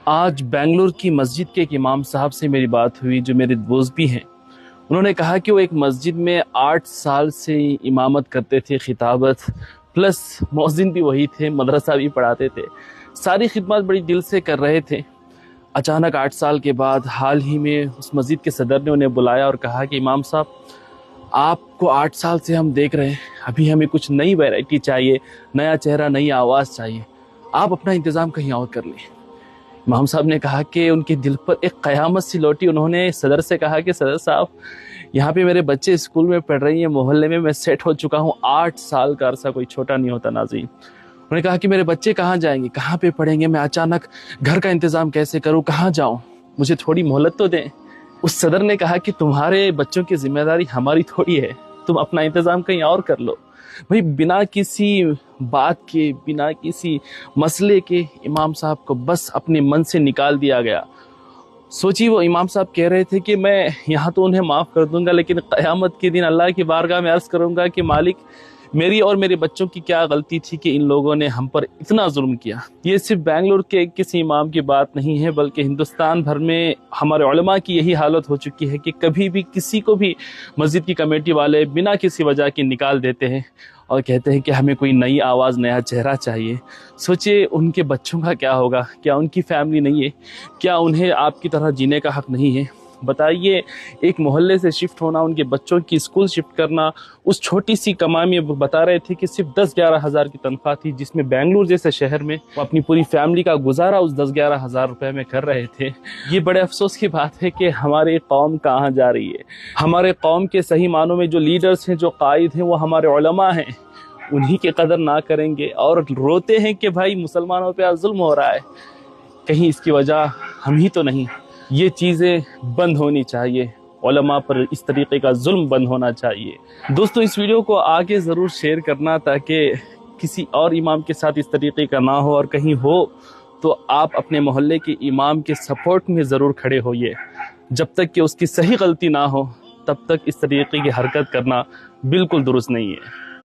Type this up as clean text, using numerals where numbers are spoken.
آج بنگلور کی مسجد کے ایک امام صاحب سے میری بات ہوئی جو میرے دوست بھی ہیں۔ انہوں نے کہا کہ وہ ایک مسجد میں 8 سال سے امامت کرتے تھے، خطابت پلس مؤذن بھی وہی تھے، مدرسہ بھی پڑھاتے تھے، ساری خدمات بڑی دل سے کر رہے تھے۔ اچانک 8 سال کے بعد حال ہی میں اس مسجد کے صدر نے انہیں بلایا اور کہا کہ امام صاحب آپ کو 8 سال سے ہم دیکھ رہے ہیں، ابھی ہمیں کچھ نئی ویرائٹی چاہیے، نیا چہرہ، نئی آواز چاہیے، آپ اپنا انتظام کہیں اور کر لیں۔ امام صاحب نے کہا کہ ان کے دل پر ایک قیامت سی لوٹی۔ انہوں نے صدر سے کہا کہ صدر صاحب یہاں پہ میرے بچے اسکول میں پڑھ رہی ہیں، محلے میں سیٹ ہو چکا ہوں، 8 سال کا عرصہ کوئی چھوٹا نہیں ہوتا ناظرین۔ انہوں نے کہا کہ میرے بچے کہاں جائیں گے، کہاں پہ پڑھیں گے، میں اچانک گھر کا انتظام کیسے کروں، کہاں جاؤں، مجھے تھوڑی مہلت تو دیں۔ اس صدر نے کہا کہ تمہارے بچوں کی ذمہ داری ہماری تھوڑی ہے، تم اپنا انتظام کہیں اور کر لو۔ بھئی بنا کسی بات کے، بنا کسی مسئلے کے امام صاحب کو بس اپنے من سے نکال دیا گیا۔ سوچی وہ امام صاحب کہہ رہے تھے کہ میں یہاں تو انہیں معاف کر دوں گا، لیکن قیامت کے دن اللہ کی بارگاہ میں عرض کروں گا کہ مالک میری اور میرے بچوں کی کیا غلطی تھی کہ ان لوگوں نے ہم پر اتنا ظلم کیا۔ یہ صرف بنگلور کے کسی امام کی بات نہیں ہے، بلکہ ہندوستان بھر میں ہمارے علماء کی یہی حالت ہو چکی ہے کہ کبھی بھی کسی کو بھی مسجد کی کمیٹی والے بنا کسی وجہ کے نکال دیتے ہیں اور کہتے ہیں کہ ہمیں کوئی نئی آواز، نیا چہرہ چاہیے۔ سوچے ان کے بچوں کا کیا ہوگا، کیا ان کی فیملی نہیں ہے، کیا انہیں آپ کی طرح جینے کا حق نہیں ہے؟ بتائیے، ایک محلے سے شفٹ ہونا، ان کے بچوں کی اسکول شفٹ کرنا، اس چھوٹی سی کمائی میں بتا رہے تھے کہ صرف 10-11 ہزار کی تنخواہ تھی، جس میں بنگلور جیسے شہر میں وہ اپنی پوری فیملی کا گزارا اس 10-11 ہزار روپے میں کر رہے تھے۔ یہ بڑے افسوس کی بات ہے کہ ہماری قوم کہاں جا رہی ہے۔ ہمارے قوم کے صحیح معنوں میں جو لیڈرز ہیں، جو قائد ہیں، وہ ہمارے علماء ہیں، انہی کی قدر نہ کریں گے اور روتے ہیں کہ بھائی مسلمانوں پہ ظلم ہو رہا ہے، کہیں اس کی وجہ ہم ہی تو نہیں۔ یہ چیزیں بند ہونی چاہیے، علماء پر اس طریقے کا ظلم بند ہونا چاہیے۔ دوستو اس ویڈیو کو آگے ضرور شیئر کرنا تاکہ کسی اور امام کے ساتھ اس طریقے کا نہ ہو، اور کہیں ہو تو آپ اپنے محلے کے امام کے سپورٹ میں ضرور کھڑے ہوئیے۔ جب تک کہ اس کی صحیح غلطی نہ ہو تب تک اس طریقے کی حرکت کرنا بالکل درست نہیں ہے۔